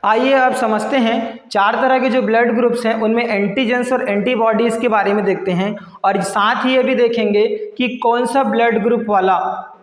आइए अब समझते हैं चार तरह के जो ब्लड ग्रुप्स हैं उनमें एंटीजेंस और एंटीबॉडीज़ के बारे में देखते हैं, और साथ ही ये भी देखेंगे कि कौन सा ब्लड ग्रुप वाला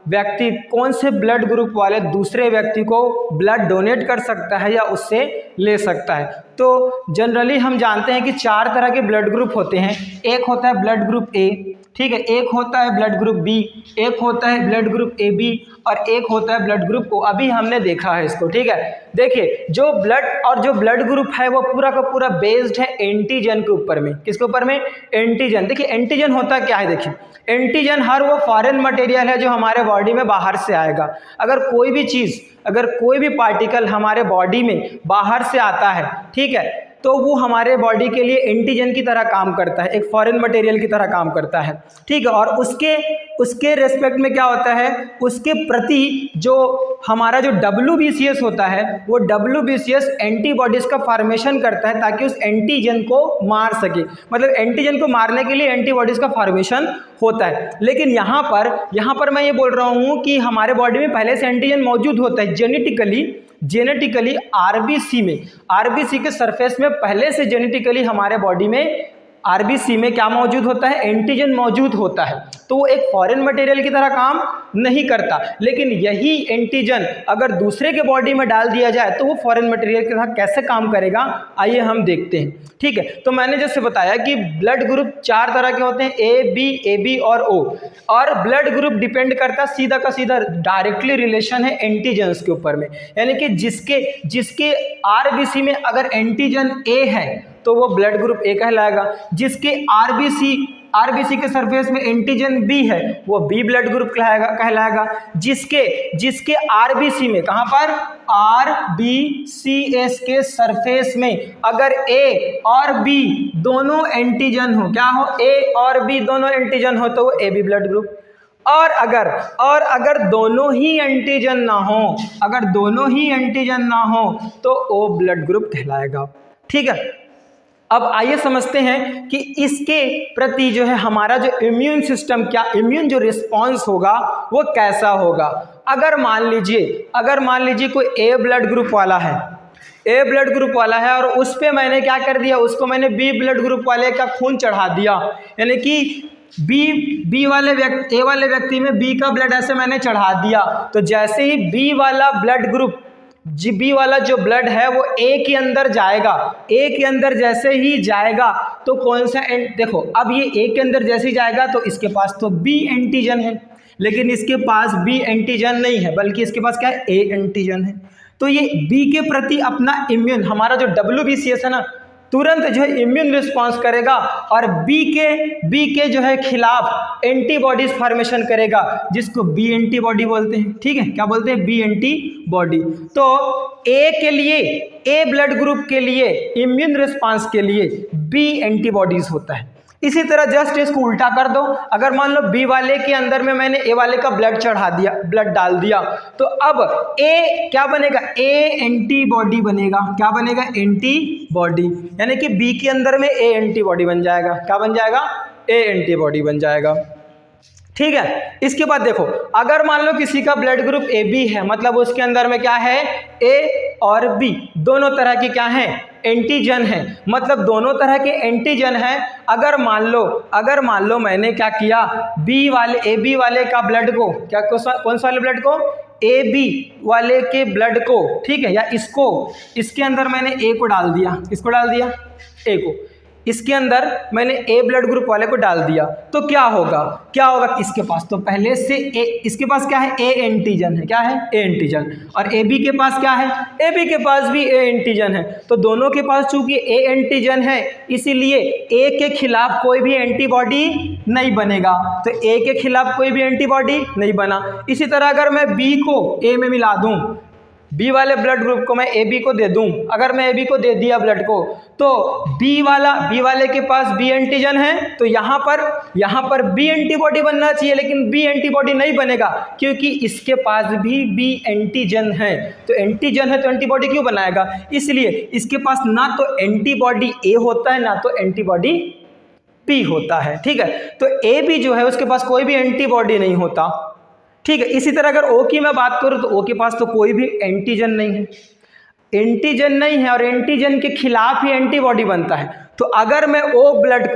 व्यक्ति कौन से ब्लड ग्रुप वाले दूसरे व्यक्ति को ब्लड डोनेट कर सकता है या उससे ले सकता है। तो जनरली हम जानते हैं कि चार तरह के ब्लड ग्रुप होते हैं। एक होता है ब्लड ग्रुप ए, ठीक है, एक होता है ब्लड ग्रुप बी, एक होता है ब्लड ग्रुप ए बी, और एक होता है ब्लड ग्रुप ओ। अभी हमने देखा है इसको, ठीक है। देखिए जो ब्लड ग्रुप है वो पूरा का पूरा बेस्ड है एंटीजन के ऊपर में। किसके ऊपर में? एंटीजन। देखिए एंटीजन होता क्या है, देखिए एंटीजन हर वो फॉरेन मटेरियल है जो हमारे बॉडी में बाहर से आएगा। अगर कोई भी चीज़, अगर कोई भी पार्टिकल हमारे बॉडी में बाहर से आता है, ठीक है, तो वो हमारे बॉडी के लिए एंटीजन की तरह काम करता है, एक फॉरेन मटेरियल की तरह काम करता है, ठीक है। और उसके रेस्पेक्ट में क्या होता है, उसके प्रति जो हमारा जो WBCS होता है वो WBCS एंटीबॉडीज़ का फॉर्मेशन करता है ताकि उस एंटीजन को मार सके। मतलब एंटीजन को मारने के लिए एंटीबॉडीज़ का फॉर्मेशन होता है। लेकिन यहाँ पर मैं ये बोल रहा हूँ कि हमारे बॉडी में पहले से एंटीजन मौजूद होता है जेनेटिकली आरबीसी में, आरबीसी के सरफेस में पहले से जेनेटिकली हमारे बॉडी में आरबीसी में क्या मौजूद होता है, एंटीजन मौजूद होता है। तो वो एक फॉरेन मटेरियल की तरह काम नहीं करता। लेकिन यही एंटीजन अगर दूसरे के बॉडी में डाल दिया जाए तो वो फॉरेन मटेरियल के साथ कैसे काम करेगा, आइए हम देखते हैं, ठीक है। तो मैंने जैसे बताया कि ब्लड ग्रुप चार तरह के होते हैं, ए बी और ओ। और ब्लड ग्रुप डिपेंड करता सीधा का सीधा डायरेक्टली रिलेशन है एंटीजन्स के ऊपर में। यानी कि जिसके आरबीसी में अगर एंटीजन ए है तो वो ब्लड ग्रुप ए कहलाएगा। जिसके आरबीसी के सरफेस में एंटीजन बी है वो बी ब्लड ग्रुप कहलाएगा। जिसके आरबीसी में, कहां पर, आरबीसीएस के सरफेस में अगर ए और बी दोनों एंटीजन हो, क्या हो, ए और बी दोनों एंटीजन हो तो वो ए बी ब्लड ग्रुप। और अगर दोनों ही एंटीजन ना हो तो ओ ब्लड ग्रुप कहलाएगा, ठीक है। अब आइए समझते हैं कि इसके प्रति जो है हमारा जो इम्यून सिस्टम, क्या इम्यून जो रिस्पॉन्स होगा वो कैसा होगा। अगर मान लीजिए कोई ए ब्लड ग्रुप वाला है और उस पे मैंने क्या कर दिया, उसको मैंने बी ब्लड ग्रुप वाले का खून चढ़ा दिया, यानी कि ए वाले व्यक्ति में बी का ब्लड ऐसे मैंने चढ़ा दिया, तो जैसे ही बी वाला जो ब्लड है वो ए के अंदर जाएगा, ए के अंदर जैसे ही जाएगा तो कौन सा देखो, अब ये ए के अंदर जैसे ही जाएगा तो इसके पास तो बी एंटीजन है, लेकिन इसके पास बी एंटीजन नहीं है, बल्कि इसके पास क्या है, ए एंटीजन है। तो ये बी के प्रति अपना इम्यून, हमारा जो WBCS है ना, तुरंत जो है इम्यून रिस्पांस करेगा और बी के जो है खिलाफ एंटीबॉडीज फॉर्मेशन करेगा, जिसको बी एंटीबॉडी बोलते हैं, ठीक है। क्या बोलते हैं, बी एंटीबॉडी। तो ए ब्लड ग्रुप के लिए इम्यून रिस्पांस के लिए बी एंटीबॉडीज होता है। इसी तरह जस्ट इसको उल्टा कर दो, अगर मान लो बी वाले के अंदर में मैंने ए वाले का ब्लड डाल दिया, तो अब ए क्या बनेगा, ए एंटीबॉडी बनेगा। क्या बनेगा, एंटीबॉडी, यानी कि बी के अंदर में ए एंटीबॉडी बन जाएगा। क्या बन जाएगा, ए एंटीबॉडी बन जाएगा, ठीक है। इसके बाद देखो, अगर मान लो किसी का ब्लड ग्रुप ए बी है, मतलब उसके अंदर में क्या है, ए और बी दोनों तरह की क्या है, एंटीजन है, मतलब दोनों तरह के एंटीजन है। अगर मान लो मैंने क्या किया, ए बी वाले का ब्लड को, क्या कौन सा वाले ब्लड को, ए बी वाले के ब्लड को, ठीक है, या इसके अंदर मैंने ए को डाल दिया, किसको डाल दिया, ए को, इसके अंदर मैंने ए ब्लड ग्रुप वाले को डाल दिया, तो क्या होगा, इसके पास तो पहले से इसके पास क्या है, ए एंटीजन है। क्या है, ए एंटीजन। और ए बी के पास क्या है, ए बी के पास भी ए एंटीजन है। तो दोनों के पास चूंकि ए एंटीजन है, इसीलिए ए के खिलाफ कोई भी एंटीबॉडी नहीं बनेगा, तो ए के खिलाफ कोई भी एंटीबॉडी नहीं बना। इसी तरह अगर मैं बी को ए में मिला दूं, बी वाले ब्लड ग्रुप को मैं ए बी को दे दूं, अगर मैं ए बी को दे दिया ब्लड को, तो बी वाले के पास बी एंटीजन है, तो यहाँ पर बी एंटीबॉडी बनना चाहिए, लेकिन बी एंटीबॉडी नहीं बनेगा क्योंकि इसके पास भी बी एंटीजन है। तो एंटीजन है तो एंटीबॉडी क्यों बनाएगा, इसलिए इसके पास ना तो एंटीबॉडी ए होता है ना तो एंटीबॉडी बी होता है, ठीक है। तो ए बी जो है उसके पास कोई भी एंटीबॉडी नहीं होता, ठीक है। इसी तरह अगर ओ की मैं बात करूं तो ओ के पास तो कोई भी एंटीजन नहीं है। एंटीजन नहीं है और एंटीजन के खिलाफ ही एंटीबॉडी बनता है। तो अगर मैं ओ ब्लड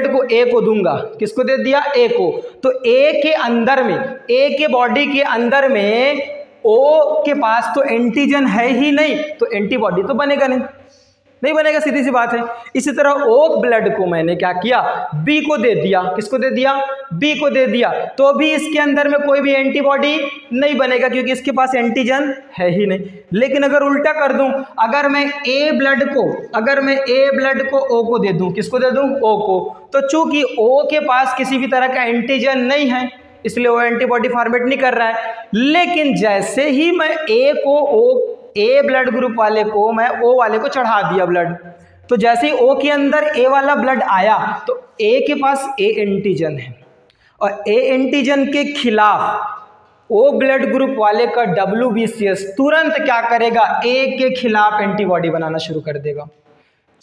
को ए को दूंगा, किसको दे दिया, ए को, तो ए के अंदर में, ए के बॉडी के अंदर में ओ के पास तो एंटीजन है ही नहीं, तो एंटीबॉडी तो बनेगा नहीं बनेगा, सीधी सी बात है। इसी तरह ओ ब्लड को मैंने क्या किया, बी को दे दिया, किसको दे दिया, बी को दे दिया, तो भी इसके अंदर में कोई भी एंटीबॉडी नहीं बनेगा क्योंकि इसके पास एंटीजन है ही नहीं। लेकिन अगर उल्टा कर दूं, अगर मैं ए ब्लड को ओ को दे दूं, किसको दे दूं, ओ को, तो चूंकि ओ के पास किसी भी तरह का एंटीजन नहीं है इसलिए वो एंटीबॉडी फॉर्मेट नहीं कर रहा है। लेकिन जैसे ही मैं ए ब्लड ग्रुप वाले को मैं ओ वाले को चढ़ा दिया ब्लड, तो जैसे ही ओ के अंदर ए वाला ब्लड आया तो ए के पास ए एंटीजन है और ए एंटीजन के खिलाफ ओ ब्लड ग्रुप वाले का WBCS तुरंत क्या करेगा, ए के खिलाफ एंटीबॉडी बनाना शुरू कर देगा।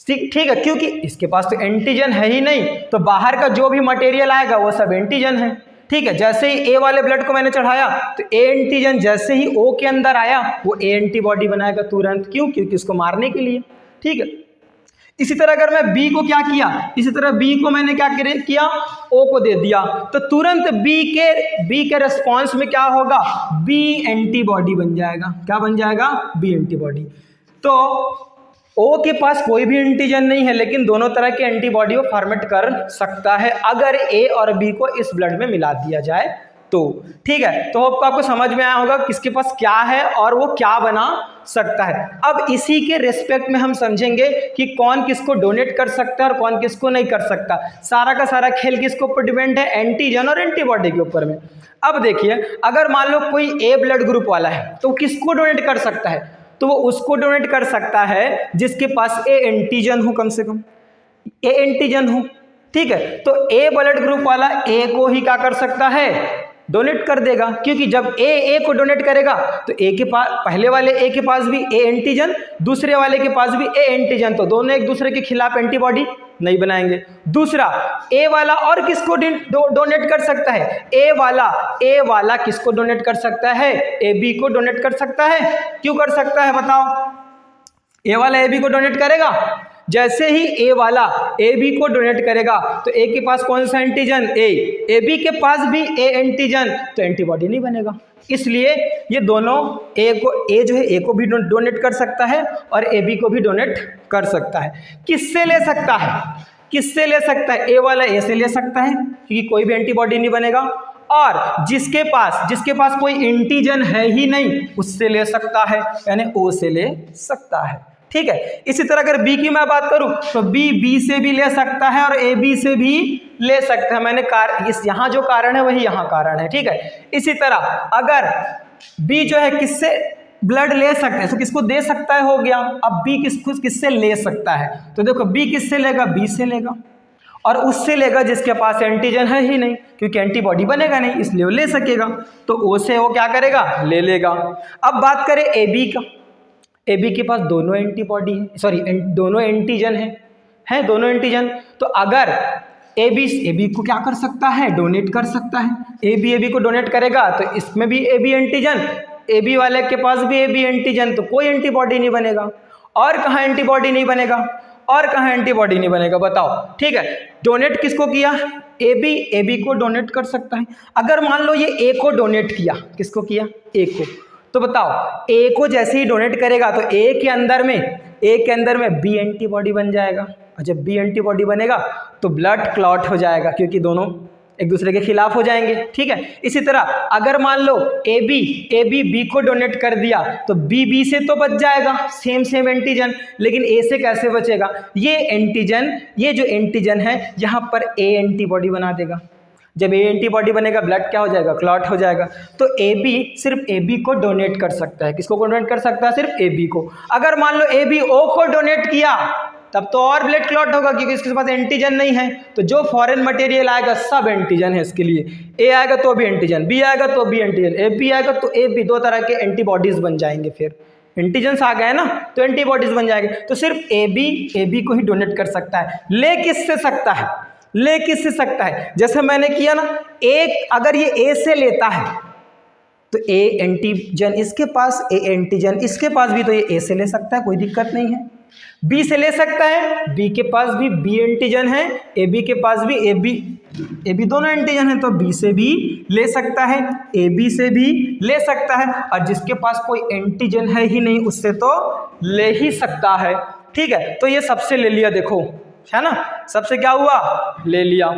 ठीक है, क्योंकि इसके पास तो एंटीजन है ही नहीं, तो बाहर का जो भी मटेरियल आएगा वो सब एंटीजन है। ठीक है, जैसे ही ए वाले ब्लड को मैंने चढ़ाया तो ए एंटीजन जैसे ही ओ के अंदर आया वो ए एंटीबॉडी बनाएगा तुरंत, क्यों, क्योंकि उसको मारने के लिए। ठीक है, इसी तरह अगर मैं बी को क्या किया, इसी तरह बी को मैंने क्या किया, ओ को दे दिया, तो तुरंत बी के रिस्पॉन्स में क्या होगा, बी एंटीबॉडी बन जाएगा। क्या बन जाएगा, बी एंटीबॉडी। तो ओ के पास कोई भी एंटीजन नहीं है लेकिन दोनों तरह के एंटीबॉडी को फॉर्मेट कर सकता है अगर ए और बी को इस ब्लड में मिला दिया जाए तो। ठीक है, तो होप आपको समझ में आया होगा किसके पास क्या है और वो क्या बना सकता है। अब इसी के रिस्पेक्ट में हम समझेंगे कि कौन किसको डोनेट कर सकता है और कौन किसको नहीं कर सकता। सारा का सारा खेल किसके ऊपर डिपेंड है, एंटीजन और एंटीबॉडी के ऊपर में। अब देखिए, अगर मान लो कोई ए ब्लड ग्रुप वाला है तो किसको डोनेट कर सकता है, तो वो उसको डोनेट कर सकता है जिसके पास ए एंटीजन हो, कम से कम ए एंटीजन हो। ठीक है, तो ए ब्लड ग्रुप वाला ए को ही क्या कर सकता है, डोनेट कर देगा, क्योंकि जब ए को डोनेट करेगा तो ए के पास, पहले वाले ए के पास भी ए एंटीजन, दूसरे वाले के पास भी ए एंटीजन, तो दोनों एक दूसरे के खिलाफ एंटीबॉडी नहीं बनाएंगे। दूसरा, ए वाला और किसको डोनेट कर सकता है, ए वाला किसको डोनेट कर सकता है, ए बी को डोनेट कर सकता है। क्यों कर सकता है बताओ, ए वाला ए बी को डोनेट करेगा, जैसे ही ए वाला ए बी को डोनेट करेगा तो ए के पास कौन सा एंटीजन, ए बी के पास भी ए एंटीजन, तो एंटीबॉडी नहीं बनेगा। इसलिए ये दोनों ए जो है ए को भी डोनेट कर सकता है और ए बी को भी डोनेट कर सकता है। किससे ले सकता है, ए वाला ए से ले सकता है क्योंकि कोई भी एंटीबॉडी नहीं बनेगा, और जिसके पास कोई एंटीजन है ही नहीं उससे ले सकता है, यानी ओ से ले सकता है। ठीक है, इसी तरह अगर बी की मैं बात करूं तो बी से भी ले सकता है और ए बी से भी ले सकता है। मैंने यहाँ जो कारण है वही यहाँ कारण है। ठीक है, इसी तरह अगर बी जो है किससे ब्लड ले सकता है तो किसको दे सकता है, हो गया। अब बी किससे ले सकता है, तो देखो बी किससे लेगा, बी से लेगा, और उससे लेगा जिसके पास एंटीजन है ही नहीं, क्योंकि एंटीबॉडी बनेगा नहीं इसलिए वो ले सकेगा, तो ओ से वो क्या करेगा, ले लेगा। अब बात करें ए बी का, ए बी के पास दोनों एंटीबॉडी है, दोनों एंटीजन है दोनों एंटीजन। तो अगर ए बी को क्या कर सकता है, डोनेट कर सकता है। ए बी को डोनेट करेगा तो इसमें भी A B antigen, A B वाले के पास भी ए बी एंटीजन, तो कोई एंटीबॉडी नहीं बनेगा। और कहाँ एंटीबॉडी नहीं बनेगा, बताओ। ठीक है, डोनेट किसको किया, ए बी को डोनेट कर सकता है। अगर मान लो ये ए को डोनेट किया, किसको किया, ए को, तो बताओ ए को जैसे ही डोनेट करेगा तो ए के अंदर में बी एंटीबॉडी बन जाएगा, और जब बी एंटीबॉडी बनेगा तो ब्लड क्लॉट हो जाएगा क्योंकि दोनों एक दूसरे के खिलाफ हो जाएंगे। ठीक है, इसी तरह अगर मान लो ए बी को डोनेट कर दिया तो बी से तो बच जाएगा, सेम एंटीजन, लेकिन ए से कैसे बचेगा, ये जो एंटीजन है यहाँ पर ए एंटीबॉडी बना देगा। जब ए एंटीबॉडी बनेगा ब्लड क्या हो जाएगा, क्लॉट हो जाएगा। तो सिर्फ ए बी को डोनेट कर सकता है, किसको डोनेट कर सकता है, सिर्फ ए बी को। अगर मान लो ए बी ओ को डोनेट किया तब तो और ब्लड क्लॉट होगा क्योंकि इसके पास एंटीजन नहीं है, तो जो फॉरेन मटेरियल आएगा सब एंटीजन है इसके लिए। ए आएगा तो भी एंटीजन, बी आएगा तो भी एंटीजन, ए बी आएगा तो ए बी, दो तरह के एंटीबॉडीज बन जाएंगे। फिर एंटीजन्स आ गए ना तो एंटीबॉडीज बन जाएंगे। तो सिर्फ ए बी को ही डोनेट कर सकता है। ले किससे सकता है, जैसे मैंने किया ना, एक अगर ये ए से लेता है तो ए एंटीजन इसके पास, ए एंटीजन इसके पास भी, तो ये ए से ले सकता है, कोई दिक्कत नहीं है। बी से ले सकता है, बी के पास भी बी एंटीजन है, ए बी के पास भी ए बी दोनों एंटीजन है, तो बी से भी ले सकता है, ए बी से भी ले सकता है, और जिसके पास कोई एंटीजन है ही नहीं उससे तो ले ही सकता है। ठीक है, तो ये सबसे ले लिया, देखो है ना, सबसे क्या हुआ, ले लिया।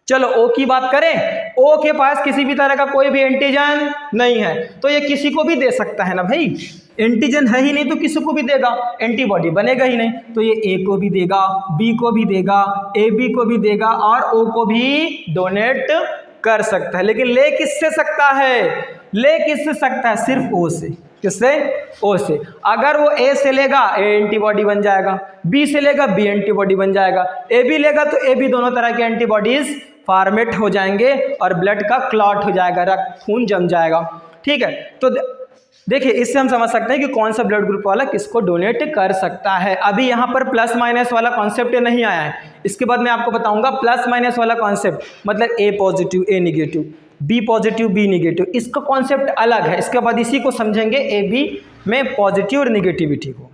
चलो ओ की बात करें, ओ के पास किसी भी तरह का कोई भी एंटीजन नहीं है, तो ये किसी को भी दे सकता है ना भाई, एंटीजन है ही नहीं तो किसी को भी देगा, एंटीबॉडी बनेगा ही नहीं, तो ये ए को भी देगा, बी को भी देगा, ए बी को भी देगा, और ओ को भी डोनेट कर सकता है। लेकिन ले किससे सकता है, ले किससे सकता है, सिर्फ ओ से। किससे, ओ से। अगर वो ए से लेगा ए एंटीबॉडी बन जाएगा, बी से लेगा बी एंटीबॉडी बन जाएगा, ए बी लेगा तो ए बी, दोनों तरह के एंटीबॉडीज फॉर्मेट हो जाएंगे और ब्लड का क्लॉट हो जाएगा, रक्त खून जम जाएगा। ठीक है, तो देखिए इससे हम समझ सकते हैं कि कौन सा ब्लड ग्रुप वाला किसको डोनेट कर सकता है। अभी यहाँ पर प्लस माइनस वाला कॉन्सेप्ट नहीं आया है, इसके बाद मैं आपको बताऊंगा प्लस माइनस वाला कॉन्सेप्ट, मतलब A positive A negative, B positive B negative, इसका कॉन्सेप्ट अलग है। इसके बाद इसी को समझेंगे ए बी में पॉजिटिव और निगेटिविटी को।